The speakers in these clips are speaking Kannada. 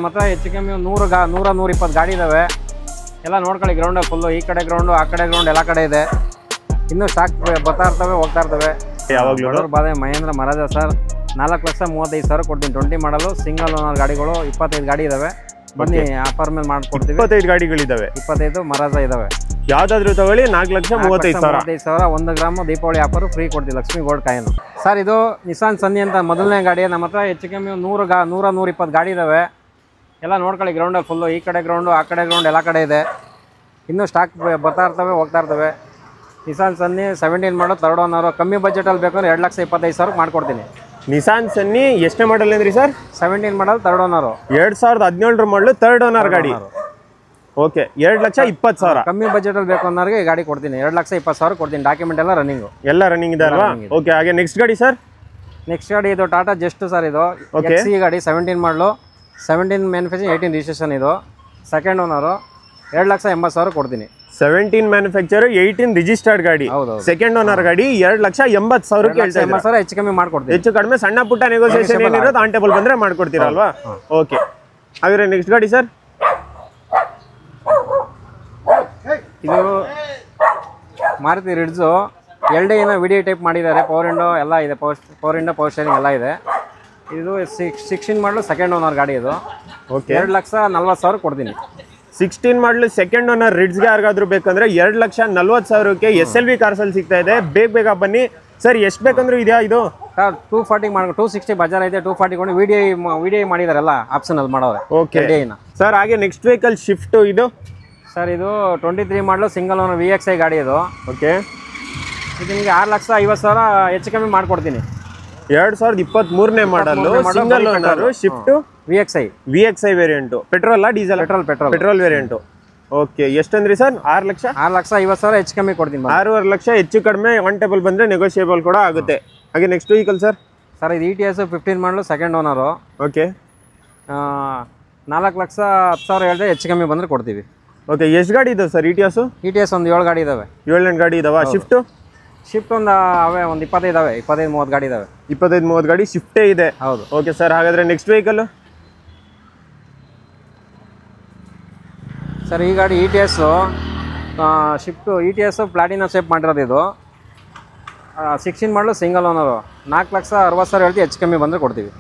ಮಾತ್ರ ಹೆಚ್ಚು ಕಮ್ಮಿ 100-120 ಗಾಡಿ ಇದಾವೆ ಎಲ್ಲ ನೋಡ್ಕೊಳ್ಳಿ. ಗ್ರೌಂಡ್ ಫುಲ್ಲು, ಈ ಕಡೆ ಗ್ರೌಂಡು ಆ ಕಡೆ ಗ್ರೌಂಡ್ ಎಲ್ಲ ಕಡೆ ಇದೆ. ಇನ್ನೂ ಸ್ಟಾಕ್ ಬರ್ತಾ ಇರ್ತವೆ, ಹೋಗ್ತಾ ಇರ್ತವೆ. ಯಾವಾಗಲೂ ಬಾದೆ ಮಹೇಂದ್ರ ಮಹಾರಾಜ ಸರ್ 4,35,000 ಕೊಡ್ತೀನಿ. 20 ಮಾಡಲು ಸಿಂಗಲ್ ಓನರ್ ಗಾಡಿಗಳು 25 ಗಾಡಿ ಇದಾವೆ. ಬನ್ನಿ ಆಫರ್ ಮೇಲೆ ಮಾಡ್ಕೊಡ್ತೀವಿ. 25 ಗಾಡಿಗಳಿದಾವೆ, 25 ಮಹಾರಾಜ ಇದಾವೆ. ಯಾವ್ದಾದ್ರು ತಗೊಳ್ಳಿ 4,35,000. 1 ಗ್ರಾಮು ದೀಪಾವಳಿ ಆಫರ್ ಫ್ರೀ ಕೊಡ್ತೀವಿ. Lakshmi gold coin sir. ಇದು ನಿಸಾನ್ ಸನ್ನಿ ಅಂತ ಮೊದಲನೇ ಗಾಡಿ. ನಮ್ಮ ಹತ್ರ ಹೆಚ್ಚು ಕಮ್ಮಿ 100-120 ಗಾಡಿ ಇದಾವೆ. ಎಲ್ಲ ನೋಡ್ಕೊಳ್ಳಿ. ಗ್ರೌಂಡ್ ಫುಲ್ಲು, ಈ ಕಡೆ ಗ್ರೌಂಡು ಆ ಕಡೆ ಗ್ರೌಂಡ್ ಎಲ್ಲ ಕಡೆ ಇದೆ. ಇನ್ನೂ ಸ್ಟಾಕ್ ಬರ್ತಾ ಇರ್ತವೆ, ಹೋಗ್ತಾ ಇರ್ತವೆ. ನಿಸಾನ್ ಸನ್ನಿ 17 ಮಾಡೋ 3rd ಓನರು. ಕಮ್ಮಿ ಬಜೆಟಲ್ಲಿ ಬೇಕಂದ್ರೆ 2,25,000 ಮಾಡ್ಕೊಡ್ತೀನಿ. ನಿಸಾನ್ ಸನ್ನಿ ಎಷ್ಟೇ ಮಾಡಲ್ ಅಂದ್ರಿ ಸರ್? 17 ಮಾಡಲ್ 3rd ಓನರು. 2017 ಮಾಡಲು 3rd ಓನರ್ ಗಾಡಿ. ಓಕೆ, 2,20,000. ಕಮ್ಮಿ ಬಜೆಟಲ್ಲಿ ಬೇಕು ಅನ್ನೋರಿಗೆ ಗಾಡಿ ಕೊಡ್ತೀನಿ. 2,20,000 ಕೊಡ್ತೀನಿ. ಡಾಕ್ಯುಮೆಂಟ್ ಎಲ್ಲ ರನ್ನಿಂಗು, ಎಲ್ಲ ರನ್ನಿಂಗ್ ಇದೆ ಅಲ್ವಾ? ಓಕೆ, ಹಾಗೆ ನೆಕ್ಸ್ಟ್ ಗಾಡಿ ಸರ್? ನೆಕ್ಸ್ಟ್ ಗಾಡಿ ಇದು ಟಾಟಾ ಜಸ್ಟ್ ಸರ್. ಇದು XE ಗಾಡಿ 17 ಮಾಡಲು, 17 ಮ್ಯಾನುಫ್ಯಾಕ್ಚರಿಂಗ್, 18 ರಿಜಿಸ್ಟ್ರೇಷನ್. ಇದು 2nd ಓನರು. 2,80,000 ಕೊಡ್ತೀನಿ. 17 ಮ್ಯಾನುಫ್ಯಾಕ್ಚರ್, 18 ರಿಜಿಸ್ಟರ್ಡ್ ಗಾಡಿ. 2nd ಓನರ್ ಗಾಡಿ 2,80,000 ಹೆಚ್ಚು ಕಮ್ಮಿ ಮಾಡ್ಕೊಡ್ತೀನಿ. ಹೆಚ್ಚು ಕಡಿಮೆ ಸಣ್ಣ ಪುಟ್ಟ ನೆಗೋಸಿಯೇಷನ್ ಏನಿರೋದು ಆನ್ ಟೇಬಲ್ ಬಂದ್ರೆ ಮಾಡ್ಕೊಡ್ತೀರಲ್ವಾ? ಓಕೆ, ಹಾಗಾದ್ರೆ ನೆಕ್ಸ್ಟ್ ಗಾಡಿ ಸರ್? ಇದು ಮಾರುತಿ ರಿಡ್ಜು LD ವಿಡಿಯೋ ಟೈಪ್ ಮಾಡಿದ್ದಾರೆ. ಪವರ್ ವಿಂಡೋ ಎಲ್ಲ ಇದೆ. ಪವರ್ ವಿಂಡೋ, ಪವರ್ ಸ್ಟೇರಿಂಗ್ ಎಲ್ಲ ಇದೆ. ಇದು 16 ಮಾಡಲು 2nd ಓನರ್ ಗಾಡಿ. ಇದು ಓಕೆ, 2,40,000 ಕೊಡ್ತೀನಿ. 16 ಮಾಡಲು 2nd ಓನರ್ ರಿಡ್ಸ್ಗೆ ಯಾರಿಗಾದ್ರೂ ಬೇಕಂದ್ರೆ 2,40,000ಕ್ಕೆ SLV ಕಾರ್ಸಲ್ಲಿ ಸಿಗ್ತಾ ಇದೆ. ಬೇಗ ಬನ್ನಿ ಸರ್. ಎಷ್ಟು ಬೇಕಂದ್ರೂ ಇದೆಯಾ ಇದು? ಸರ್ 240 ಮಾಡಿ, 260 ಬಜಾರ್ ಐತೆ. 240 ಕೊಂಡು ವಿಡಿಯೋ ಮಾಡಿದಾರಲ್ಲ, ಆಪ್ಷನಲ್ ಮಾಡೋರೆ. Okay sir. ಹಾಗೆ ನೆಕ್ಸ್ಟ್ ವೆಹಿಕಲ್ ಶಿಫ್ಟ್ ಇದು ಸರ್. ಇದು 23 ಮಾಡಲು ಸಿಂಗಲ್ ಓನರ್ VXI ಗಾಡಿ ಇದು. ಓಕೆ, ಇದು ನಿಮಗೆ 6,50,000 ಹೆಚ್ಚು ಕಮ್ಮಿ ಮಾಡ್ಕೊಡ್ತೀನಿ. 2023ನೇ ಮಾಡಲು single owner Swift VXI variant. Petrol diesel? Petrol variant. Okay, ಎಷ್ಟಂದ್ರಿ ಸರ್? 6,50,000 ಹೆಚ್ಚು ಕಮ್ಮಿ ಕೊಡ್ತೀನಿ. 6,50,000 ಲಕ್ಷ ಹೆಚ್ಚು ಕಡಿಮೆ ಆನ್ ಟೇಬಲ್ ಬಂದರೆ ನೆಗೋಷಿಯೇಬಲ್ ಕೂಡ ಆಗುತ್ತೆ. ಹಾಗೆ ನೆಕ್ಸ್ಟ್ ವೆಹಿಕಲ್ ಸರ್? ಸರ್ ಇದು ETS 15 ಮಾಡಲು 2nd ಓನರು. ಓಕೆ, 4,10,000 ಹೇಳಿದ್ರೆ ಹೆಚ್ಚು ಕಮ್ಮಿ ಬಂದರೆ ಕೊಡ್ತೀವಿ. ಓಕೆ, ಎಷ್ಟು ಗಾಡಿ ಇದಾವೆ ಸರ್ ETS? ETS ಒಂದು 7 ಗಾಡಿ ಇದಾವೆ. 7 ಗಾಡಿ ಇದಾವೆ. ಶಿಫ್ಟ್ ಒಂದು ಅವೇ ಒಂದು 25 ಇದಾವೆ. 25-30 ಗಾಡಿ ಇದಾವೆ. 25-30 ಗಾಡಿ ಶಿಫ್ಟೇ ಇದೆ. ಹೌದು. ಓಕೆ ಸರ್, ಹಾಗಾದರೆ ನೆಕ್ಸ್ಟ್ ವೆಹಿಕಲ್ ಸರ್? ಈ ಗಾಡಿ ETS shift. ETS platinum shape ಮಾಡಿರೋದು. ಇದು 16 ಮಾಡಲು ಸಿಂಗಲ್ ಓನರು. 4,60,000 ಹೇಳ್ತೀವಿ. ಹೆಚ್ಚು ಕಮ್ಮಿ ಬಂದರೆ ಕೊಡ್ತೀವಿ.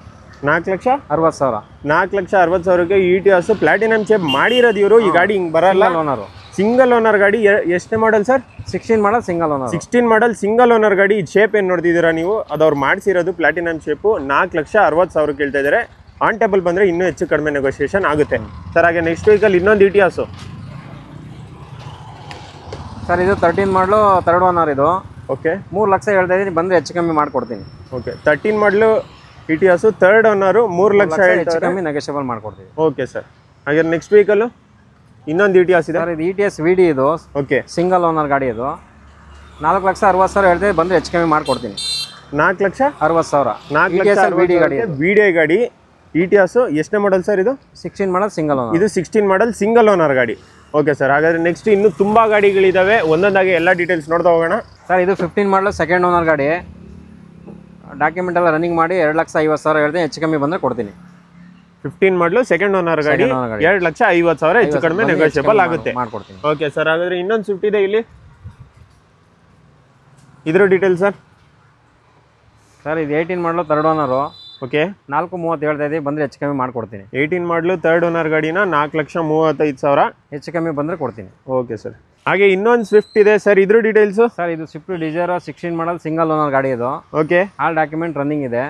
4,60,000. 4,60,000ಕ್ಕೆ ETS ಪ್ಲಾಟಿನಮ್ ಶೇಪ್ ಮಾಡಿರೋದು ಇವರು. ಈ ಗಾಡಿ ಹಿಂಗೆ ಬರಲ್ಲ. ಓನರು, ಸಿಂಗಲ್ ಓನರ್ ಗಾಡಿ. ಎಷ್ಟೇ model sir? 16 model single owner. 16 model single owner ಗಾಡಿ. ಈ ಶೇಪ್ ಏನು ನೋಡ್ತಿದ್ದೀರಾ ನೀವು, ಅದು ಅವ್ರು ಮಾಡಿಸಿರೋದು ಪ್ಲಾಟಿನಮ್ ಶೇಪು. 4,60,000 ಕೇಳ್ತಾ ಇದ್ದಾರೆ. ಆನ್ ಟೇಬಲ್ ಬಂದರೆ ಇನ್ನೂ ಹೆಚ್ಚು ಕಡಿಮೆ ನೆಗೋಷಿಯೇಷನ್ ಆಗುತ್ತೆ ಸರ್. ಹಾಗೆ ನೆಕ್ಸ್ಟ್ ವೆಹಿಕಲ್ ಇನ್ನೊಂದು ETS ಸರ್. ಇದು 13 ಮಾಡಲು 3rd ಓನರ್. ಇದು ಓಕೆ, 3 ಲಕ್ಷ ಹೇಳ್ತಾ ಇದ್ದೀನಿ. ಬಂದರೆ ಹೆಚ್ಚು ಕಮ್ಮಿ ಮಾಡ್ಕೊಡ್ತೀನಿ. ಓಕೆ, 13 ಮಾಡಲು ETS 3rd ಓನರು. 3 ಲಕ್ಷ ಹೆಚ್ಚು ಕಮ್ಮಿ ನೆಗೋಷಿಯಬಲ್ ಮಾಡ್ಕೊಡ್ತೀವಿ. Okay sir. ಹಾಗೆ ನೆಕ್ಸ್ಟ್ ವೆಹಿಕಲ್ ಇನ್ನೊಂದು ETS ಇದೆ ಸರ್. ಇದು ETS VD. ಇದು ಓಕೆ, ಸಿಂಗಲ್ ಓನರ್ ಗಾಡಿ. ಇದು 4,60,000 ಹೇಳ್ತೀವಿ. ಬಂದರೆ ಹೆಚ್ಚು ಕಮ್ಮಿ ಮಾಡ್ಕೊಡ್ತೀನಿ. 4,60,000. ಗಾಡಿ. VD ಗಾಡಿ. ETS ಎಷ್ಟನೇ ಮಾಡಲ್ ಸರ್? ಇದು 16 ಮಾಡಲ್ ಸಿಂಗಲ್ ಓನರ್. ಇದು 16 ಮಾಡಲ್ ಸಿಂಗಲ್ ಓನರ್ ಗಾಡಿ. ಓಕೆ ಸರ್, ಹಾಗಾದರೆ ನೆಕ್ಸ್ಟ್ ಇನ್ನೂ ತುಂಬ ಗಾಡಿಗಳಿದ್ದಾವೆ. ಒಂದೊಂದಾಗಿ ಎಲ್ಲ ಡೀಟೇಲ್ಸ್ ನೋಡ್ತಾ ಹೋಗೋಣ ಸರ್. ಇದು 15 ಮಾಡಲು 2nd ಓನರ್ ಗಾಡಿ. ಡಾಕ್ಯುಮೆಂಟ್ ಎಲ್ಲ ರನ್ನಿಂಗ್ ಮಾಡಿ 2,50,000 ಹೇಳ್ತೀನಿ. ಹೆಚ್ಚು ಕಮ್ಮಿ ಬಂದರೆ ಕೊಡ್ತೀನಿ. 15 ಮಾಡಲು 2nd ಓನರ್ ಗಾಡಿ. 2,50,000 ಹೆಚ್ಚು ಕಡಿಮೆ ನೆಗೋಷಿಯಬಲ್ ಆಗುತ್ತೆ. ಮಾಡ್ಕೊಡ್ತೀನಿ. ಓಕೆ ಸರ್, ಹಾಗಾದರೆ ಇನ್ನೊಂದು ಸ್ವಿಫ್ಟ್ ಇದೆ ಇಲ್ಲಿ. ಇದರ ಡೀಟೇಲ್ಸ್ ಸರ್? ಸರ್ ಇದು 18 ಮಾಡಲು 3rd ಓನರು. ಓಕೆ, 4,30 ಹೇಳ್ತಾ ಇದ್ದೀವಿ. ಬಂದರೆ ಹೆಚ್ಚು ಕಮ್ಮಿ ಮಾಡ್ಕೊಡ್ತೀನಿ. 18 ಮಾಡಲು 3rd ಓನರ್ ಗಾಡಿನ 4,35,000 ಹೆಚ್ಚು ಕಮ್ಮಿ ಬಂದರೆ ಕೊಡ್ತೀನಿ. Okay sir. ಹಾಗೆ ಇನ್ನೊಂದು ಸ್ವಿಫ್ಟ್ ಇದೆ ಸರ್. ಇದ್ರ ಡೀಟೇಲ್ಸು ಸರ್? ಇದು Swift Dzire 16 model single owner ಗಾಡಿ. ಇದು ಓಕೆ, ಆಲ್ ಡಾಕ್ಯುಮೆಂಟ್ ರನ್ನಿಂಗ್ ಇದೆ.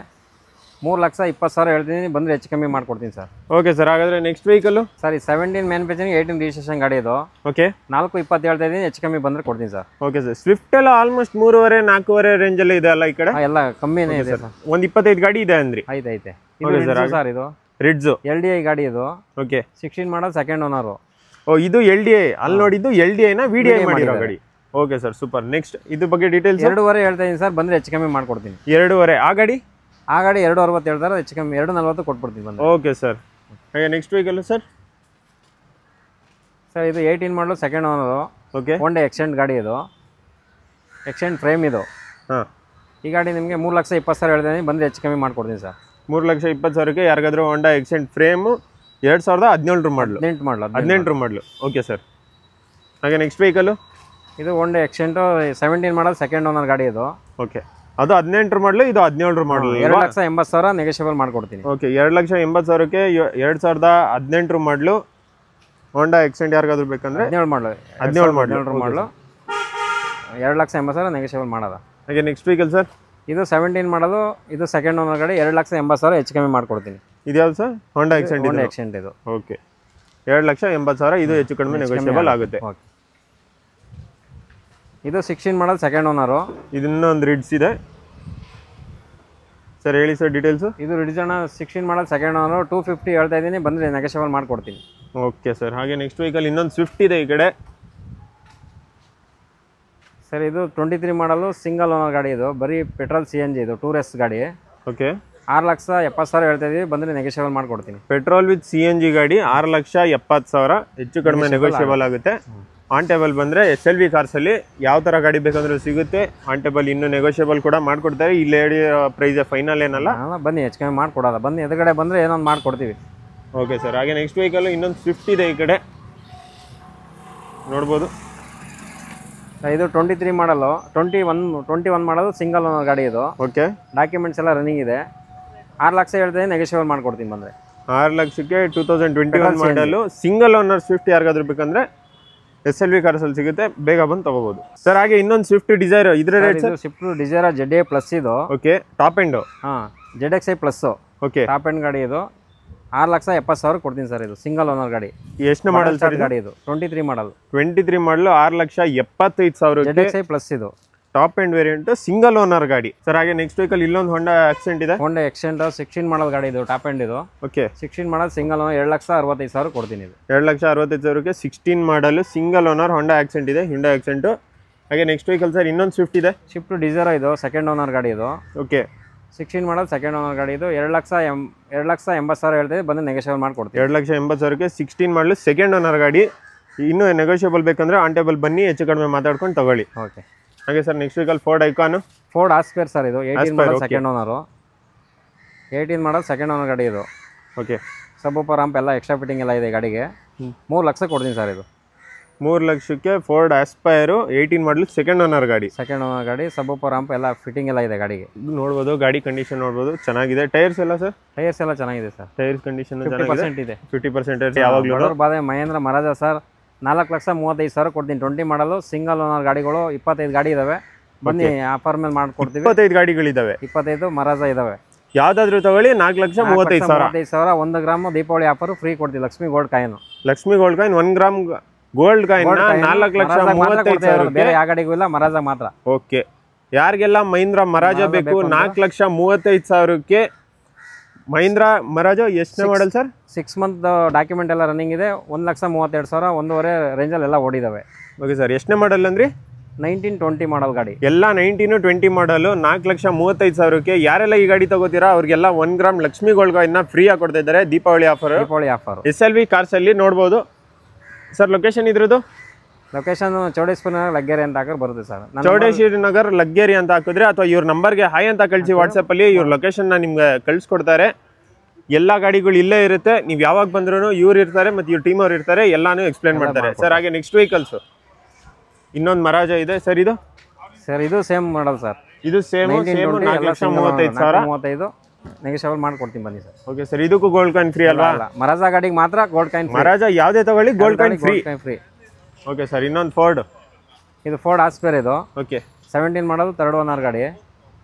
3,20,000 ಹೇಳ್ತೀನಿ. ಬಂದರೆ ಹೆಚ್ಚು ಕಮ್ಮಿ ಮಾಡ್ಕೊಡ್ತೀನಿ ಸರ್. ಓಕೆ ಸರ್, ಹಾಗಾದರೆ ನೆಕ್ಸ್ಟ್ ವೆಹಿಕಲ್ ಸರ್? ಈ 17 ಮ್ಯಾನುಫ್ಯಾಕ್ಚರಿಂಗ್, 18 ರಿಜಿಸ್ಟ್ರೇಷನ್ ಗಾಡಿ. ಇದು ಓಕೆ, 4,20 ಹೇಳ್ತಾ ಇದ್ದೀನಿ. ಹೆಚ್ಚು ಕಮ್ಮಿ ಬಂದರೆ ಕೊಡ್ತೀನಿ ಸರ್. Okay sir. ಸ್ವಿಫ್ಟ್ ಎಲ್ಲ ಆಲ್ಮೋಸ್ಟ್ 3,500-4,000 ರೇಂಜಲ್ಲಿ ಇದೆ ಅಲ್ಲ ಈ ಕಡೆ? ಎಲ್ಲ ಕಮ್ಮಿನೇ ಇದೆ ಸರ್. ಒಂದು 25 ಗಾಡಿ ಇದೆ ಅಂದ್ರಿ? ಐತೆ. ಇದು ಸರ್. ಇದು ರಿಡ್ಜು LDI ಗಾಡಿ. ಇದು ಓಕೆ, 16 ಮಾಡಲ್ 2nd ಓನರು. ಓ, ಇದು LDI. ಅಲ್ಲಿ ನೋಡಿದ್ದು LDIನ VDI ಮಾಡಿರೋ ಗಾಡಿ. Okay sir, super. ನೆಕ್ಸ್ಟ್ ಇದ್ರ ಬಗ್ಗೆ ಡೀಟೇಲ್ಸ್? 2.5 ಹೇಳ್ತಾ ಇದ್ದೀನಿ ಸರ್. ಬಂದರೆ ಹೆಚ್ಚು ಕಮ್ಮಿ ಮಾಡ್ಕೊಡ್ತೀನಿ. 2.5. ಆ ಗಾಡಿ 2.60 ಹೇಳ್ತಾರೆ. ಹೆಚ್ಚು ಕಮ್ಮಿ 2.40 ಕೊಟ್ಬಿಡ್ತೀನಿ ಬಂದು. Okay sir. ಹಾಗೆ ನೆಕ್ಸ್ಟ್ ವೆಹಿಕಲ್ ಸರ್? ಸರ್ ಇದು 18 ಮಾಡಲು 2nd ಓನರು. ಓಕೆ, ಹೋಂಡಾ ಎಕ್ಸ್ಟೆಂಡ್ ಗಾಡಿ. ಇದು ಎಕ್ಸ್ಟೆಂಡ್ ಫ್ರೇಮ್. ಇದು ಈ ಗಾಡಿ ನಿಮಗೆ 3,20,000 ಹೇಳ್ತೀನಿ. ಬಂದರೆ ಹೆಚ್ಚು ಕಮ್ಮಿ ಮಾಡ್ಕೊಡ್ತೀನಿ ಸರ್. 3,20,000ಕ್ಕೆ ಯಾರಿಗಾದ್ರೂ ಹೋಂಡಾ ಎಕ್ಸೆಂಟ್ ಫ್ರೇಮು 2017 ಮಾಡಲು. 18 ಮಾಡಲು 18 ಮಾಡಲು. Okay sir. ಹಾಗೆ ನೆಕ್ಸ್ಟ್ ವೆಹಿಕಲ್ ಇದು ಹೋಂಡಾ ಎಕ್ಸೆಂಟು 17 ಮಾಡಲ್ ಸೆಕೆಂಡ್ ಓನರ್ ಗಾಡಿ ಇದು. ಓಕೆ, ಅದು 18 ಮಾಡಲು, ಇದು 17 ಮಾಡಲು. 2,80,000 ನೆಗೋಷಿಯಬಲ್ ಮಾಡ್ಕೊಡ್ತೀನಿ. ಓಕೆ, 2,80,000ಕ್ಕೆ 2018 ಮಾಡಲು ಹೋಂಡಾ ಎಕ್ಸೆಂಟ್ ಯಾರಿಗಾದ್ರೂ ಬೇಕಂದ್ರೆ 17 ಮಾಡಲು 17 ಮಾಡಲು 2,80,000 ನೆಗೋಷಿಯಬಲ್ ಮಾಡೋದ. ಹಾಗೆ ನೆಕ್ಸ್ಟ್ ವೆಹಿಕಲ್ ಸರ್ ಇದು 17 ಮಾಡಲು, ಇದು ಸೆಕೆಂಡ್ ಓನರ್ ಗಾಡಿ. 2,80,000 ಹೆಚ್ಚು ಕಮ್ಮಿ ಮಾಡ್ಕೊಡ್ತೀನಿ. ಇದು ಯಾವ್ದು ಸರ್? ಹೋಂಡಾ ಎಕ್ಸೆಂಟ್. ಹೋಂಡಾ ಎಕ್ಸೆಂಟ್ ಇದು. ಓಕೆ, 2,80,000, ಇದು ಹೆಚ್ಚು ಕಡಿಮೆ ನೆಗೋಷಿಯಬಲ್ ಆಗುತ್ತೆ. ಓಕೆ, ಇದು 16 ಮಾಡಲ್ ಸೆಕೆಂಡ್ ಓನರು. ಇದನ್ನೊಂದು ರಿಡ್ಸ್ ಇದೆ ಸರ್, ಹೇಳಿ ಸರ್ ಡೀಟೇಲ್ಸು. ಇದು ರಿಡ್ಜನ 16 ಮಾಡಲ್ ಸೆಕೆಂಡ್ ಓನರು. 250 ಹೇಳ್ತಾ ಇದ್ದೀನಿ, ಬಂದರೆ ನೆಗೋಷಿಯಬಲ್ ಮಾಡ್ಕೊಡ್ತೀನಿ. Okay sir. ಹಾಗೆ ನೆಕ್ಸ್ಟ್ ವೆಹಿಕಲ್ ಇನ್ನೊಂದು ಸ್ವಿಫ್ಟ್ ಇದೆ ಈ ಕಡೆ ಸರ್. ಇದು 23 ಮಾಡಲು ಸಿಂಗಲ್ ಓನರ್ ಗಾಡಿ. ಇದು ಬರೀ ಪೆಟ್ರೋಲ್ CNG ಇದು ಟೂರಿಸ್ಟ್ ಗಾಡಿ. ಓಕೆ, 6,70,000 ಹೇಳ್ತಾ ಇದ್ದೀವಿ, ಬಂದರೆ ನೆಗೋಷಿಯಬಲ್ ಮಾಡ್ಕೊಡ್ತೀನಿ. ಪೆಟ್ರೋಲ್ ವಿತ್ CNG ಗಾಡಿ 6,70,000 ಹೆಚ್ಚು ಕಡಿಮೆ ನೆಗೋಷಿಯಬಲ್ ಆಗುತ್ತೆ. ಆನ್ ಟೇಬಲ್ ಬಂದರೆ SLV ಕಾರ್ಸಲ್ಲಿ ಯಾವ ಥರ ಗಾಡಿ ಬೇಕಂದ್ರೂ ಸಿಗುತ್ತೆ. ಆನ್ ಟೇಬಲ್ ಇನ್ನೂ ನೆಗೋಷಿಯಬಲ್ ಕೂಡ ಮಾಡಿಕೊಡ್ತಾರೆ. ಈ ಲೇಡಿ ಪ್ರೈಸ್ ಫೈನಲ್ ಏನಲ್ಲ, ಬನ್ನಿ ಹೆಚ್ಚು ಕಮ್ಮಿ ಮಾಡಿಕೊಡೋದ. ಬನ್ನಿ ಎದುರುಗಡೆ ಬಂದರೆ ಏನೊಂದು ಮಾಡಿಕೊಡ್ತೀವಿ. Okay sir. ಹಾಗೆ ನೆಕ್ಸ್ಟ್ ವೆಹಿಕಲ್ ಇನ್ನೊಂದು ಸ್ವಿಫ್ಟ್ ಇದೆ ಈ ಕಡೆ ನೋಡ್ಬೋದು. ಇದು 23 ಮಾಡಲು 21 ಮಾಡಲು ಸಿಂಗಲ್ ಓನರ್ ಗಾಡಿ ಇದು. ಓಕೆ, ಡಾಕ್ಯುಮೆಂಟ್ಸ್ ಎಲ್ಲ ರನ್ನಿಂಗ್ ಇದೆ. 6,00,000 ಹೇಳ್ತೀನಿ, ನೆಗೋಷಿಯಬಲ್ ಮಾಡ್ಕೊಡ್ತೀನಿ ಬಂದರೆ. 6,00,000ಕ್ಕೆ 2021 ಮಾಡಲು ಸಿಂಗಲ್ ಓನರ್ ಸ್ವಿಫ್ಟ್ ಯಾರಿಗಾದ್ರೂ ಬೇಕಂದ್ರೆ SLV ಕಾರ್ಸಲ್ಲಿ ಸಿಗುತ್ತೆ, ಬೇಗ ಬಂದು ತಗೋಬಹುದು ಸರ್. ಹಾಗೆ ಇನ್ನೊಂದು ಸ್ವಿಫ್ಟ್ ಡಿಸೈರ್, ಇದ್ರ rate sir? Swift Dzire ZA plus ಇದು. Okay, top end. ಹಾಂ, ZXi plus. Okay, top end ಗಾಡಿ ಇದು. 6,70,000 ಕೊಡ್ತೀನಿ ಸರ್. ಇದು ಸಿಂಗಲ್ ಓನರ್ ಗಾಡಿ. ಎಷ್ಟು ಮಾಡಲ್ ಸರ್ ಗಾಡಿ ಇದು? 23 ಮಾಡಲ್. 23 ಮಾಡಲು 6,75,000 ZXi ಪ್ಲಸ್ ಇದು. Top end variant single owner ಗಾಡಿ ಸರ್. ಹಾಗೆ ನೆಕ್ಸ್ಟ್ ವೆಹಿಕಲ್ ಇಲ್ಲೊಂದು ಹೋಂಡಾ ಆಕ್ಸೆಂಟ್ ಇದೆ. ಹೋಂಡಾ ಎಕ್ಸೆಂಟ್ 16 ಮಾಡಲ್ ಗಾಡಿ ಇದು, ಟಾಪ್ ಎಂಡ್ ಇದು. ಓಕೆ, 16 ಮಾಡಲ್ ಸಿಂಗಲ್ ಓನರ್ 2,65,000 ಕೊಡ್ತೀನಿ. ಇದು 2,65,000ಕ್ಕೆ 16 ಮಾಡಲು ಸಿಂಗಲ್ ಓನರ್ ಹೋಂಡಾ ಆಕ್ಸೆಂಟ್ ಇದೆ, ಹಿಂಡಾ ಆಕ್ಸೆಂಟ್. ಹಾಗೆ ನೆಕ್ಸ್ಟ್ ವೆಹಿಕಲ್ ಸರ್ ಇನ್ನೊಂದು ಸ್ವಿಫ್ಟ್ ಇದೆ. ಸ್ವಿಫ್ಟ್ ಡಿಸೈರ್ ಇದು, ಸೆಕೆಂಡ್ ಓನರ್ ಗಾಡಿ ಇದು. ಓಕೆ, 16 ಮಾಡಲ್ ಸೆಕೆಂಡ್ ಓನರ್ ಗಾಡಿ ಇದು. 2,80,000 ಹೇಳ್ತೀವಿ, ಬಂದು ನೆಗೋಷಿಯಬಲ್ ಮಾಡ್ಕೊಡ್ತೀವಿ. 2,80,000ಕ್ಕೆ 16 ಮಾಡಲು ಸೆಕೆಂಡ್ ಓನರ್ ಗಾಡಿ. ಇನ್ನೂ ನೆಗೋಷಿಯಬಲ್ ಬೇಕಂದ್ರೆ ಆನ್ ಟೇಬಲ್ ಬನ್ನಿ, ಹೆಚ್ಚು ಕಡಿಮೆ ಮಾತಾಡ್ಕೊಂಡು ತಗೊಳ್ಳಿ. ಓಕೆ. ಹಾಗೆ sir next vehicle Ford Ikon. Ford Aspire sir. ಇದು 18 model second owner. 18 model second owner ಗಾಡಿ ಇದು. ಓಕೆ, ಸಬ್ ರಾಂಪ್ ಎಲ್ಲ ಎಕ್ಸ್ಟ್ರಾ ಫಿಟ್ಟಿಂಗ್ ಎಲ್ಲ ಇದೆ ಗಾಡಿಗೆ. 3,00,000 ಕೊಡ್ತೀನಿ ಸರ್. ಇದು 3,00,000ಕ್ಕೆ ಫೋರ್ಡ್ ಆಸ್ಪೈರು 18 ಮಾಡಲು ಸೆಕೆಂಡ್ ಓನರ್ ಗಾಡಿ. ಸೆಕೆಂಡ್ ಓನರ್ ಗಾಡಿ, ಸಬ್ ರಾಂಪ್ ಎಲ್ಲ ಫಿಟ್ಟಿಂಗ್ ಎಲ್ಲ ಇದೆ ಗಾಡಿಗೆ. ನೋಡ್ಬೋದು, ಗಾಡಿ ಕಂಡೀಷನ್ ನೋಡ್ಬೋದು, ಚೆನ್ನಾಗಿದೆ. ಟೈರ್ಸ್ ಎಲ್ಲ ಸರ್? ಟೈರ್ಸ್ ಎಲ್ಲ ಚೆನ್ನಾಗಿದೆ ಸರ್. ಟೈರ್ಸ್ ಕಂಡೀಷನ್ 50% ಇದೆ. 50% ಯಾವಾಗಲೂ ಬಾದೆ ಮಹೇಂದ್ರ ಮರಾಜ ಸರ್. 4,35,000 ಕೊಡ್ತೀನಿ. 20 ಮಾಡಲು ಸಿಂಗಲ್ ಓನರ್ ಗಾಡಿಗಳು 25 ಗಾಡಿ ಇದಾವೆ. ಬನ್ನಿ, ಆಫರ್ ಮೇಲೆ ಮಾಡ್ಕೊಡ್ತೀವಿ. 25 ಗಾಡಿಗಳಿದಾವೆ. 25 ಮರಾಜ ಇದಾವೆ. ಯಾವ್ದಾದ್ರು ತಗೊಳ್ಳಿ. 4,35,000. 1 ಗ್ರಾಮ್ ದೀಪಾವಳಿ ಆಫರ್ ಫ್ರೀ ಕೊಡ್ತೀವಿ. Lakshmi gold coin. Lakshmi gold coin 1 gram gold coin 4,35,000. ಬೇರೆ ಯಾವ ಗಾಡಿಗೂ ಇಲ್ಲ, ಮರಾಜ ಮಾತ್ರ. ಓಕೆ, ಯಾರಿಗೆಲ್ಲ ಮಹೀಂದ್ರ ಮರಾಜ ಬೇಕು 4,35,000ಕ್ಕೆ ಮಹೀಂದ್ರ ಮರಾಜ. ಎಷ್ಟನೇ ಮಾಡಲ್ ಸರ್? 6 ಮಂತ್ ಡಾಕ್ಯುಮೆಂಟ್ ಎಲ್ಲ ರನ್ನಿಂಗ್ ಇದೆ. 1,32,000, 1.5 ರೇಂಜಲ್ಲಿ ಎಲ್ಲ ಓಡಿದಾವೆ. ಓಕೆ ಸರ್, ಎಷ್ಟನೇ ಮಾಡಲ್ ಅಂದ್ರಿ? 19-20 ಮಾಡಲ್ ಗಾಡಿ. ಎಲ್ಲ 19-20 ಮಾಡಲು 4,35,000ಕ್ಕೆ. ಯಾರೆಲ್ಲ ಈ ಗಾಡಿ ತಗೋತೀರಾ ಅವ್ರಿಗೆಲ್ಲ 1 gram Lakshmi gold coin free ಆಗಿ ಕೊಡ್ತಾ ಇದ್ದಾರೆ. ದೀಪಾವಳಿ ಆಫರ್. SLV ಕಾರ್ಸಲ್ಲಿ ನೋಡ್ಬೋದು ಸರ್. ಲೊಕೇಶನ್ ಇದ್ರದ್ದು? ಲೊಕೇಶನ್ ಚೌಡೇಶ್ವರ ನಗರ್ ಲಗ್ಗೆರೆ ಅಂತ ಹಾಕಿದ್ರೆ ಬರುತ್ತೆ ಸರ್. ಚೌಡೇಶ್ವರಿ ನಗರ್ ಲಗ್ಗೆರೆ ಅಂತ ಹಾಕಿದ್ರೆ, ಅಥವಾ ಇವ್ರ ನಂಬರ್ಗೆ ಹಾಯ್ ಅಂತ ಕಳಿಸಿ ವಾಟ್ಸಪ್ಪಲ್ಲಿ, ಇವ್ರ ಲೊಕೇಶನ್ನ ನಿಮ್ಗೆ ಕಳಿಸ್ಕೊಡ್ತಾರೆ. ಎಲ್ಲ ಗಾಡಿಗಳು ಇಲ್ಲೇ ಇರುತ್ತೆ. ನೀವು ಯಾವಾಗ ಬಂದ್ರೂ ಇವ್ರು ಇರ್ತಾರೆ ಮತ್ತು ಇವ್ರ ಟೀಮ್ ಅವ್ರು ಇರ್ತಾರೆ, ಎಲ್ಲಾನು ಎಕ್ಸ್ಪ್ಲೇನ್ ಮಾಡ್ತಾರೆ ಸರ್. ಹಾಗೆ ನೆಕ್ಸ್ಟ್ ವೆಹಿಕಲ್ಸು ಇನ್ನೊಂದು ಮರಾಜ ಇದೆ ಸರ್. ಇದು ಸರ್ ಇದು ಸೇಮ್ ಮಾಡಲ್ ಸರ್. ಇದು ಸೇಮ್ 4,35,000 ನೆಗೋಷಿಯಬಲ್ ಮಾಡ್ಕೊಡ್ತೀನಿ ಬನ್ನಿ ಸರ್. ಓಕೆ ಸರ್, ಇದಕ್ಕೂ ಗೋಲ್ಡ್ ಕಾಯಿನ್ ಫ್ರೀ ಅಲ್ವಾ? ಮರಾಜ ಗಾಡಿಗೆ ಮಾತ್ರ ಗೋಲ್ಡ್ ಕಾಯಿನ್. ಮರಾಜ ಯಾವುದೇ ತಗೊಳ್ಳಿ gold coin free. Okay sir, ಇನ್ನೊಂದು ಫೋರ್ಡ್. ಇದು ಫೋರ್ಡ್ ಆಸ್ಪೇರ್ ಇದು. ಓಕೆ, 17 ಮಾಡಲು 3rd ಓನರ್ ಗಾಡಿ.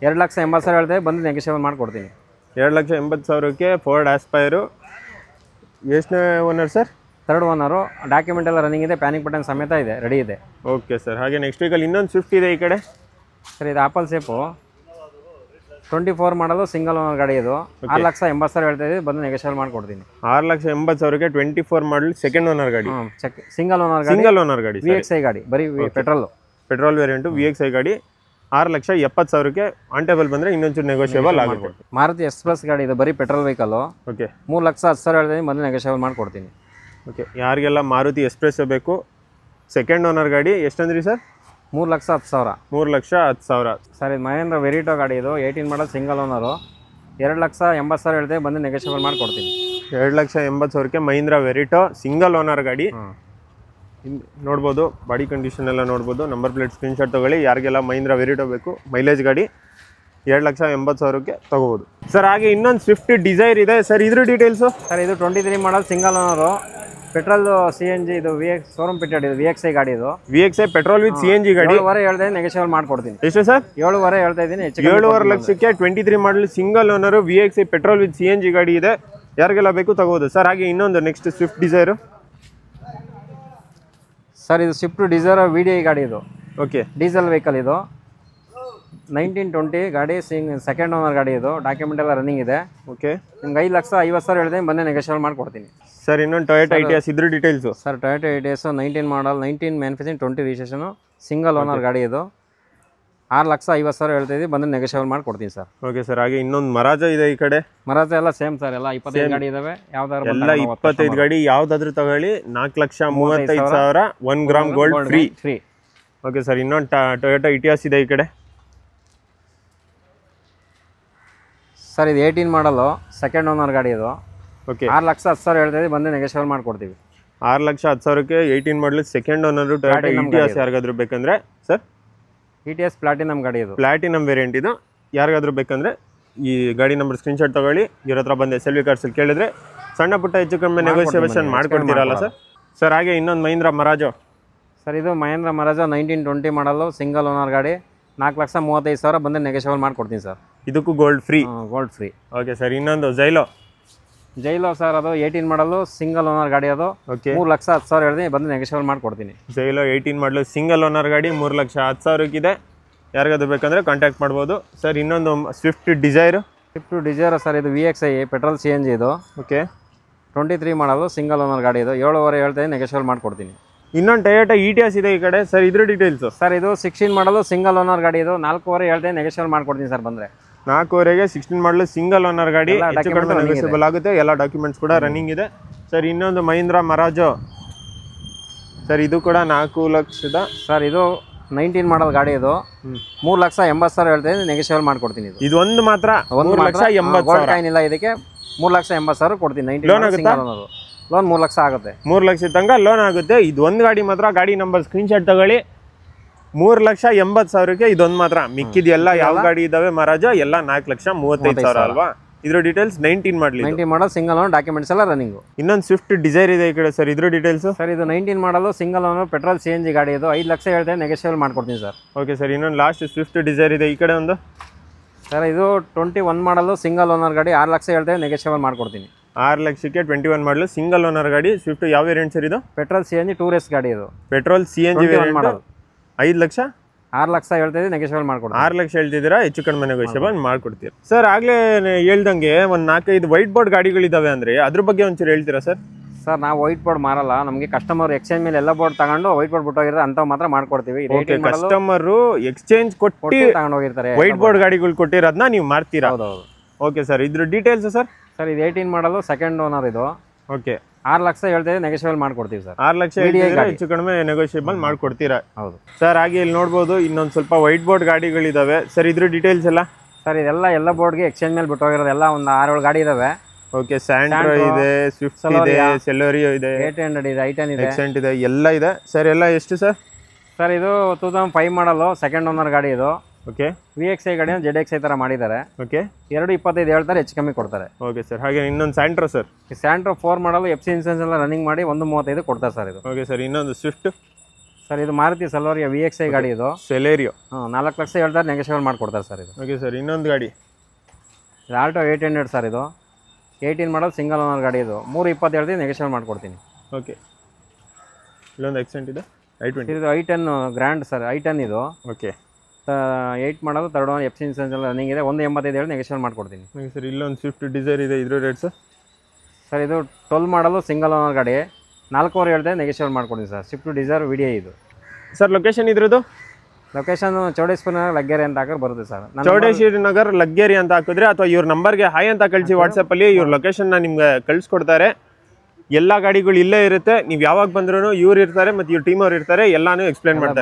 2,80,000 ಹೇಳ್ತೇವೆ, ಬಂದು ನೆಗೋಷಿಯಬಲ್ ಮಾಡ್ಕೊಡ್ತೀನಿ. 2,80,000ಕ್ಕೆ ಫೋರ್ಡ್ ಆಸ್ಪೈರು. ಎಷ್ಟನೇ owner sir? 3rd owner. Document ಎಲ್ಲ ರನ್ನಿಂಗ್ ಇದೆ, ಪ್ಯಾನಿಕ್ ಬಟನ್ ಸಮೇತ ಇದೆ, ರೆಡಿ ಇದೆ. Okay sir. ಹಾಗೆ ನೆಕ್ಸ್ಟ್ ವೀಕಲ್ಲಿ ಇನ್ನೊಂದು ಸ್ವಿಫ್ಟ್ ಇದೆ ಈ ಕಡೆ ಸರ್. ಇದು ಆಪಲ್ ಸೇಪು 24 ಮಾಡಲು ಸಿಂಗಲ್ ಓನರ್ ಗಾಡಿ. ಇದು 6,80,000 ಹೇಳ್ತಾ ಇದ್ದೀವಿ, ಬಂದು ನೆಗೋಷಿಯಬಲ್ ಮಾಡ್ಕೊಡ್ತೀನಿ. 6,80,000ಕ್ಕೆ 24 ಮಾಡಲ್ ಸೆಕೆಂಡ್ ಓನರ್ ಗಾಡಿ. ಸಿಂಗಲ್ ಓನರ್ ಗಾಡಿ. VXi ಗಾಡಿ, ಬರೀ ಪೆಟ್ರೋಲ್ ವೇರಿಯಂಟು VXi ಗಾಡಿ. 6,70,000ಕ್ಕೆ ಆನ್ ಟೇಬಲ್ ಬಂದರೆ ಇನ್ನೊಂಚೂರು ನೆಗೋಷಿಯಬಲ್ ಆಗುತ್ತೆ. ಮಾರುತಿ ಎಕ್ಸ್ಪ್ರೆಸ್ ಗಾಡಿ ಇದು, ಬರೀ ಪೆಟ್ರೋಲ್ ವೆಹಿಕಲ್. ಓಕೆ, 3,10,000 ಹೇಳ್ತೀನಿ, ಬಂದು ನೆಗೋಷಿಯಬಲ್ ಮಾಡ್ಕೊಡ್ತೀನಿ. ಓಕೆ, ಯಾರಿಗೆಲ್ಲ ಮಾರುತಿ ಎಕ್ಸ್ಪ್ರೆಸ್ ಬೇಕು, ಸೆಕೆಂಡ್ ಓನರ್ ಗಾಡಿ ಎಷ್ಟಂದ್ರಿ ಸರ್? 3,10,000. 3,10,000 ಸರ್. ಇದು ಮಹೇಂದ್ರ ವೆರಿಟೋ ಗಾಡಿ ಇದು, 18 ಮಾಡಲ್ ಸಿಂಗಲ್ ಓನರು. 2,80,000 ಹೇಳ್ತೇವೆ, ಬಂದು ನೆಗೋಷಿಯಬಲ್ ಮಾಡ್ಕೊಡ್ತೀನಿ. 2,80,000ಕ್ಕೆ ಮಹೀಂದ್ರ ವೆರಿಟೋ ಸಿಂಗಲ್ ಓನರ್ ಗಾಡಿ. ನೋಡ್ಬೋದು ಬಾಡಿ ಕಂಡೀಷನ್ ಎಲ್ಲ ನೋಡ್ಬೋದು. ನಂಬರ್ ಪ್ಲೇಟ್ ಸ್ಕ್ರೀನ್ಶಾಟ್ ತೊಗೊಳ್ಳಿ. ಯಾರಿಗೆಲ್ಲ ಮಹೀಂದ್ರ ವೆರಿಟೋ ಬೇಕು ಮೈಲೇಜ್ ಗಾಡಿ 2,80,000ಕ್ಕೆ ತೊಗೋಬೋದು ಸರ್. ಹಾಗೆ ಇನ್ನೊಂದು ಸ್ವಿಫ್ಟ್ ಡಿಸೈರ್ ಇದೆ ಸರ್, ಇದ್ರ ಡೀಟೇಲ್ಸು ಸರ್. ಇದು 23 model single owner, petrol CNG, ಇದು ಶೋರೂಮ್ ಪಿಟೆಡ್, ಇದು VXI ಗಾಡಿ. ಇದು VXI ಪೆಟ್ರೋಲ್ ವಿತ್ CNG ಗಾಡಿ. 7.5 ಹೇಳ್ತಾ ಇದ್ದೀನಿ, ನೆಗೋಷಿಯೇಟ್ ಮಾಡ್ಕೊಡ್ತೀನಿ. ಎಷ್ಟು ಸರ್? 7.5 ಹೇಳ್ತಾ ಇದ್ದೀನಿ. 7.5 ಲಕ್ಷಕ್ಕೆ 23 model single owner VXI petrol with CNG ಗಾಡಿ ಇದೆ. ಯಾರಿಗೆಲ್ಲ ಬೇಕು ತಗೋಬೋದು ಸರ್. ಹಾಗೆ ಇನ್ನೊಂದು ನೆಕ್ಸ್ಟ್ ಸ್ವಿಫ್ಟ್ ಡಿಸೈರು ಸರ್. ಇದು ಸ್ವಿಫ್ಟ್ ಡಿಸೈರ್ VDI ಗಾಡಿ. ಇದು ಓಕೆ, ಡೀಸೆಲ್ ವೆಹಿಕಲ್. ಇದು 1920 ಗಾಡಿ, ಸೆಕೆಂಡ್ ಓನರ್ ಗಾಡಿ. ಇದು ಡಾಕ್ಯುಮೆಂಟ್ ಎಲ್ಲ ರನ್ನಿಂಗ್ ಇದೆ. ಓಕೆ, ನಿಮ್ಗೆ 5,50,000 ಹೇಳಿದೆ, ಬಂದೇ ನೆಗೋಷಿಯೇಟ್ ಮಾಡ್ಕೊಡ್ತೀನಿ ಸರ್. ಇನ್ನೊಂದು ಟೊಯೋಟಾ ಇಟಿಯಾಸ್ ಇದ್ರ ಡೀಟೇಲ್ಸು ಸರ್. ಟೊಯೋಟಾ ಇಟಿಯಾಸ್ 19 ಮಾಡಲ್, 19 ಮ್ಯಾನುಫ್ಯಾಕ್ಚರಿಂಗ್, 20 ರಿಜಿಸ್ಟ್ರೇಷನು, ಸಿಂಗಲ್ ಓನರ್ ಗಾಡಿ. ಇದು 6,50,000 ಹೇಳ್ತಾ ಇದ್ದೀವಿ, ಬಂದು ನೆಗೋಷಿಯೇಟ್ ಮಾಡ್ಕೊಡ್ತೀನಿ ಸರ್. Okay sir. ಹಾಗೆ ಇನ್ನೊಂದು ಮರಾಜ ಇದೆ ಈ ಕಡೆ. ಮರಾಜ ಎಲ್ಲ ಸೇಮ್ ಸರ್, ಎಲ್ಲ 25 ಗಾಡಿ ಇದಾವೆ. ಯಾವ್ದಾದ್ರು ಎಲ್ಲ 25 ಗಾಡಿ ಯಾವ್ದಾದ್ರು ತಗೊಳ್ಳಿ. 4,35,000, 1 gram gold free. Okay sir. ಇನ್ನೊಂದು ಟೊಯೋಟಾ ಇಟಿಯಾಸ್ ಇದೆ ಈ ಕಡೆ ಸರ್. ಇದು 18 ಮಾಡಲು, ಸೆಕೆಂಡ್ ಓನರ್ ಗಾಡಿ. ಇದು ಓಕೆ, 6,10,000 ಹೇಳ್ತಾ ಇದ್ದೀವಿ, ಬಂದು ನೆಗೋಷಿಯೇಟ್ ಮಾಡ್ಕೊಡ್ತೀವಿ. 6,10,000ಕ್ಕೆ 18 ಮಾಡಲು ಸೆಕೆಂಡ್ ಓನರ್ ಟೊಯೋಟಾ ಇಟಿಯಾಸ್. ಯಾರಿಗಾದ್ರೂ ಬೇಕಂದ್ರೆ ಸರ್, ಇಟಿಯಾಸ್ ಪ್ಲಾಟಿನಮ್ ಗಾಡಿ. ಇದು ಪ್ಲಾಟಿನಮ್ ವೇರಿಯಂಟ್. ಇದು ಯಾರಿಗಾದ್ರೂ ಬೇಕಂದ್ರೆ ಈ ಗಾಡಿ ನಂಬರ್ ಸ್ಕ್ರೀನ್ಶಾಟ್ ತಗೊಳ್ಳಿ. ಇವ್ರ ಹತ್ರ ಬಂದು SLV ಕಾರ್ಸಲ್ಲಿ ಕೇಳಿದ್ರೆ ಸಣ್ಣ ಪುಟ್ಟ ಹೆಚ್ಚು ಕಮ್ಮಿ ನೆಗೋಷಿಯೇಷನ್ ಮಾಡ್ಕೊಡ್ತೀರಲ್ಲ ಸರ್. ಸರ್ ಹಾಗೆ ಇನ್ನೊಂದು ಮಹೀಂದ್ರ ಮರಾಜೋ ಸರ್. ಇದು ಮಹೇಂದ್ರ ಮರಾಜೋ 1920 ಮಾಡಲು, ಸಿಂಗಲ್ ಓನರ್ ಗಾಡಿ. 4,35,000 ಬಂದು ನೆಗೋಷಿಯೇಟ್ ಮಾಡ್ಕೊಡ್ತೀನಿ ಸರ್. ಇದಕ್ಕೂ gold free. Free. Okay sir. ಇನ್ನೊಂದು ಜೈಲೋ ಸರ್. ಅದು 18 ಮಾಡಲು, ಸಿಂಗಲ್ ಓನರ್ ಗಾಡಿ. ಅದು ಓಕೆ, 3,10,000 ಹೇಳ್ತೀನಿ, ಬಂದು ನೆಗೋಷಿಯೇಟ್ ಮಾಡ್ಕೊಡ್ತೀನಿ. ಜೈಲೋ 18 ಮಾಡಲು ಸಿಂಗಲ್ ಓನರ್ ಗಾಡಿ 3,10,000ಕ್ಕಿದೆ. ಯಾರಿಗಾದ್ರೂ ಬೇಕಂದ್ರೆ ಕಾಂಟ್ಯಾಕ್ಟ್ ಮಾಡ್ಬೋದು ಸರ್. ಇನ್ನೊಂದು ಸ್ವಿಫ್ಟ್ ಡಿಸೈರ್ ಸರ್. ಇದು VXI ಪೆಟ್ರೋಲ್ CNG. ಇದು ಓಕೆ, 23 ಮಾಡಲು, ಸಿಂಗಲ್ ಓನರ್ ಗಾಡಿ. ಇದು 7.5 ಹೇಳ್ತಾ ಇದ್ದೀನಿ, ನೆಗೋಷಿಯೇಟ್ ಮಾಡ್ಕೊಡ್ತೀನಿ. ಇನ್ನೊಂದು ಟೊಯೋಟಾ ಇಟಿಯಾಸ್ ಇದೆ ಈ ಕಡೆ ಸರ್. ಇದ್ರ ಡೀಟೇಲ್ಸು ಸರ್. ಇದು 16 ಮಾಡಲು, ಸಿಂಗಲ್ ಓನರ್ ಗಾಡಿ. ಇದು 4.5 ಹೇಳ್ತಾ ಇದ್ದೀನಿ, ನೆಗೋಷಿಯೇಟ್ ಮಾಡ್ಕೊಡ್ತೀನಿ ಸರ್. ಬಂದರೆ 4.5ಗೆ 16 ಮಾಡಲು ಸಿಂಗಲ್ ಓನರ್ ಗಾಡಿ. ಹೆಚ್ಚು ಕಡಿಮೆ ನೆಗೋಷಿಯಬಲ್ ಆಗುತ್ತೆ. ಎಲ್ಲ ಡಾಕ್ಯುಮೆಂಟ್ಸ್ ಕೂಡ ರನ್ನಿಂಗ್ ಇದೆ ಸರ್. ಇನ್ನೊಂದು ಮಹೀಂದ್ರ ಮರಾಜೋ ಸರ್. ಇದು ಕೂಡ 4 ಲಕ್ಷದ ಸರ್. ಇದು 19 ಮಾಡಲ್ ಗಾಡಿ. ಇದು 3,80,000 ಹೇಳ್ತಾ ಇದ್ದೀನಿ, ನೆಗೋಷಿಯೇಟ್ ಮಾಡ್ಕೊಡ್ತೀನಿ. ಇದು ಒಂದು ಮಾತ್ರ 1,80,000 ಕಾಯಿನ್ ಇಲ್ಲ. ಇದಕ್ಕೆ 3,80,000 ಕೊಡ್ತೀನಿ. 19 ಲೋನ್ ಆಗುತ್ತಾ? ಲೋನ್ 3 ಲಕ್ಷ ಆಗುತ್ತೆ. 3 ಲಕ್ಷ ತನಕ ಲೋನ್ ಆಗುತ್ತೆ. ಇದೊಂದು ಗಾಡಿ ಮಾತ್ರ. ಗಾಡಿ ನಂಬರ್ ಸ್ಕ್ರೀನ್ಶಾಟ್ ತಗೊಳ್ಳಿ. 3,80,000ಕ್ಕೆ ಇದೊಂದು ಮಾತ್ರ. ಮಿಕ್ಕಿದೆಲ್ಲ ಯಾವ ಗಾಡಿ ಇದಾವೆ ಮರಾಜ ಎಲ್ಲ 4,35,000 ಅಲ್ವಾ? ಇದ್ರ ಡೀಟೇಲ್ಸ್ 19 ಮಾಡಲ್, ಸಿಂಗಲ್ ಓನರ್, ಡಾಕ್ಯುಮೆಂಟ್ಸ್ ಎಲ್ಲ ರನ್ನಿಂಗ್. ಇನ್ನೊಂದು ಸ್ವಿಫ್ಟ್ ಡಿಸೈರ್ ಇದೆ ಈ ಕಡೆ ಸರ್. ಇದ್ರ ಡೀಟೇಲ್ಸ್ ಸರ್. ಇದು 19 ಮಾಡಲು, ಸಿಂಗಲ್ ಓನರ್, ಪೆಟ್ರೋಲ್ CNG ಗಾಡಿ. ಇದು 5 ಲಕ್ಷ ಹೇಳ್ತೇವೆ, ನೆಗೋಷಿಯೇಟ್ ಮಾಡ್ಕೊಡ್ತೀನಿ ಸರ್. Okay sir. ಇನ್ನೊಂದು ಲಾಸ್ಟ್ ಸ್ವಿಫ್ಟ್ ಡಿಸೈರ್ ಇದೆ ಈ ಕಡೆ ಒಂದು ಸರ್. ಇದು 21 ಮಾಡಲು, ಸಿಂಗಲ್ ಓನರ್ ಗಾಡಿ. 6 ಲಕ್ಷ ಹೇಳ್ತೇವೆ, ನೆಗೋಷಿಯೇಟ್ ಮಾಡ್ಕೊಡ್ತೀನಿ. 6 ಲಕ್ಷಕ್ಕೆ 21 ಮಾಡಲು, ಸಿಂಗಲ್ ಓನರ್ ಗಾಡಿ. ಸ್ವಿಫ್ಟ್ ಯಾವ ವೇರಿಯಂಟ್ ಸರ್ ಇದು? ಪೆಟ್ರೋಲ್ CNG ಟೂರಿಸ್ಟ್ ಗಾಡಿ. ಇದು ಪೆಟ್ರೋಲ್ CNG ಮಾಡಲ್. 5 ಲಕ್ಷ 6 ಲಕ್ಷ ಹೇಳ್ತಿದ್ದೀವಿ, ನೆಗೋಷಿಯೇಟ್ ಮಾಡ್ಕೊಡ್ತೀನಿ. 6 ಲಕ್ಷ ಹೇಳ್ತಿದ್ದೀರಾ, ಹೆಚ್ಚು ಕಡಿಮೆ ನೆಗೋಷಿಯೇಬಲ್ ಮಾಡ್ಕೊಡ್ತೀರಾ ಸರ್. ಆಗಲೇ ಹೇಳ್ದಂಗೆ ಒಂದು 4-5 ವೈಟ್ ಬೋರ್ಡ್ ಗಾಡಿಗಳಿದಾವೆ ಅಂದರೆ ಅದ್ರ ಬಗ್ಗೆ ಒಂಚೂರು ಹೇಳ್ತೀರಾ ಸರ್? ಸರ್. ನಾವು ವೈಟ್ ಬೋರ್ಡ್ ಮಾರಲ್ಲ. ನಮಗೆ ಕಸ್ಟಮರ್ ಎಕ್ಸ್ಚೇಂಜ್ ಮೇಲೆ ಎಲ್ಲ ಬೋರ್ಡ್ ತಗೊಂಡು ವೈಟ್ ಬೋರ್ಡ್ ಬಿಟ್ಟೋಗಿರ್ತಾರೆ ಅಂಥವು ಮಾತ್ರ ಮಾಡ್ಕೊಡ್ತೀವಿ. ಕಸ್ಟಮರು ಎಕ್ಸ್ಚೇಂಜ್ ಕೊಟ್ಟು ತಗೊಂಡು ಹೋಗಿರ್ತಾರೆ, ವೈಟ್ ಬೋರ್ಡ್ ಗಾಡಿಗಳು ಕೊಟ್ಟಿರೋದನ್ನ ನೀವು ಮಾಡ್ತೀರಾ? ಹೌದೌದು. Okay sir. ಇದ್ರ ಡೀಟೇಲ್ಸ್ ಸರ್? ಸರ್. ಇದು 18 ಮಾಡಲು, ಸೆಕೆಂಡ್ ಓನರ್. ಇದು ಓಕೆ, 6 ಲಕ್ಷ ಹೇಳ್ತೇವೆ, ನೆಗೋಷಿಯೇಬಲ್ ಮಾಡ್ಕೊಡ್ತೀವಿ ಸರ್. 6 ಲಕ್ಷ ಹೆಚ್ಚು ಕಡಿಮೆ ನೆಗೋಷಿಯೇಬಲ್ ಮಾಡ್ಕೊಡ್ತೀರಾ? ಹೌದು ಸರ್. ಹಾಗೆ ಇಲ್ಲಿ ನೋಡ್ಬೋದು ಇನ್ನೊಂದು ಸ್ವಲ್ಪ ವೈಟ್ ಬೋರ್ಡ್ ಗಾಡಿಗಳಿದಾವೆ ಸರ್. ಇದ್ರ ಡೀಟೇಲ್ಸ್ ಎಲ್ಲ ಸರ್. ಇದೆಲ್ಲ ಎಲ್ಲ ಬೋರ್ಡ್ಗೆ ಎಕ್ಸ್ಚೇಂಜ್ ಮೇಲೆ ಬಿಟ್ಟೋಗಿರೋದು. ಎಲ್ಲ ಒಂದು 6-7 ಗಾಡಿ ಇದಾವೆ. ಓಕೆ, ಸ್ಯಾಂಟ್ರೋ ಇದೆ, ಸ್ವಿಫ್ಟ್ ಇದೆ, ಸೆಲೋರಿಯೋ ಇದೆ, 800 ಇದೆ, i10 ಇದೆ, ಎಕ್ಸೆಂಟ್ ಇದೆ, ಎಲ್ಲ ಇದೆ ಸರ್. ಎಲ್ಲ ಎಷ್ಟು ಸರ್? ಸರ್. ಇದು 2005 ಮಾಡಲು, ಸೆಕೆಂಡ್ ಓನರ್ ಗಾಡಿ. ಇದು ಓಕೆ, VXI ಗಾಡಿ, ZXI ಥರ ಮಾಡಿದ್ದಾರೆ. ಓಕೆ, 2.25 ಹೇಳ್ತಾರೆ, ಹೆಚ್ಚು ಕಮ್ಮಿ ಕೊಡ್ತಾರೆ. Okay sir. ಹಾಗೆ ಇನ್ನೊಂದು ಸ್ಯಾಂಟ್ರೋ ಸರ್. ಸ್ಯಾಂಟ್ರೋ 4 ಮಾಡಲು, FC ಇನ್ಸೂರೆನ್ಸ್ ಎಲ್ಲ ರನ್ನಿಂಗ್ ಮಾಡಿ 1.35 ಕೊಡ್ತಾರೆ ಸರ್. ಇದು ಓಕೆ ಸರ್. ಇನ್ನೊಂದು ಸ್ವಿಫ್ಟ್ ಸರ್. ಇದು ಮಾರುತಿ ಸೆಲೋರಿಯೋ VXI ಗಾಡಿ. ಇದು ಸೆಲೇರಿಯೋ 4 ಲಕ್ಷ ಹೇಳ್ತಾರೆ, ನೆಗೋಷಿಯೇಟ್ ಮಾಡ್ಕೊಡ್ತಾರೆ ಸರ್. ಇದು ಓಕೆ ಸರ್. ಇನ್ನೊಂದು ಗಾಡಿ ಇದು ಆಲ್ಟೋ 800 ಸರ್. ಇದು 18 ಮಾಡಲ್, ಸಿಂಗಲ್ ಓನರ್ ಗಾಡಿ. ಇದು 3.20 ಹೇಳ್ತೀನಿ, ನೆಗೋಷಿಯೇಟ್ ಮಾಡ್ಕೊಡ್ತೀನಿ. ಓಕೆ. ಇಲ್ಲೊಂದು ಎಕ್ಸೆಂಟ್ ಇದೆ, i20. ಇದು i10 ಗ್ರ್ಯಾಂಡ್ ಸರ್. i10 ಇದು ಓಕೆ, 8 ಮಾಡಲು, ಥರ್ಡ್ ಓನರ್, FC ಇನ್ಸೂರೆನ್ಸ್ ಎಲ್ಲ ರನ್ನಿಂಗ್ ಇದೆ. 1.85 ಹೇಳಿ ನೆಗೋಷಿಯೇಟ್ ಮಾಡ್ಕೊಡ್ತೀನಿ. Okay sir. ಇಲ್ಲೊಂದು ಸ್ವಿಫ್ಟ್ ಡಿಸೈರ್ ಇದೆ. ಇದ್ರ ರೇಟ್ ಸರ್? ಸರ್. ಇದು 12 ಮಾಡಲು, ಸಿಂಗಲ್ ಓನರ್ ಗಾಡಿ. 4.5 ಹೇಳ್ತೇವೆ, ನೆಗೋಷಿಯೇಟ್ ಮಾಡ್ಕೊಡ್ತೀನಿ ಸರ್. ಸ್ವಿಫ್ಟ್ ಡಿಸೈರ್ VDI ಇದು ಸರ್. ಲೊಕೇಶನ್ ಇದ್ರದ್ದು? ಲೊಕೇಶನ್ ಚೌಡೇಶ್ವರ ನಗರ್, ಲಗ್ಗೆರೆ ಅಂತ ಹಾಕಿ ಬರುತ್ತೆ ಸರ್. ಚೌಡೇಶ್ವರಿ ನಗರ್, ಲಗ್ಗೆರೆ ಅಂತ ಹಾಕಿದ್ರೆ ಅಥವಾ ಇವ್ರ ನಂಬರ್ಗೆ ಹಾಯ್ ಅಂತ ಕಳಿಸಿ ವಾಟ್ಸಪ್ಪಲ್ಲಿ ಇವ್ರ ಲೊಕೇಶನ್ನ ನಿಮ್ಗೆ ಕಳಿಸ್ಕೊಡ್ತಾರೆ. ಎಲ್ಲ ಗಾಡಿಗಳು ಇಲ್ಲೇ ಇರುತ್ತೆ. ನೀವು ಯಾವಾಗ ಬಂದ್ರೂ ಇವ್ರು ಇರ್ತಾರೆ ಮತ್ತು ಇವ್ರ ಟೀಮ್ ಅವ್ರು ಇರ್ತಾರೆ, ಎಲ್ಲಾನು ಎಕ್ಸ್ಪ್ಲೇನ್ ಮಾಡ್ತಾರೆ.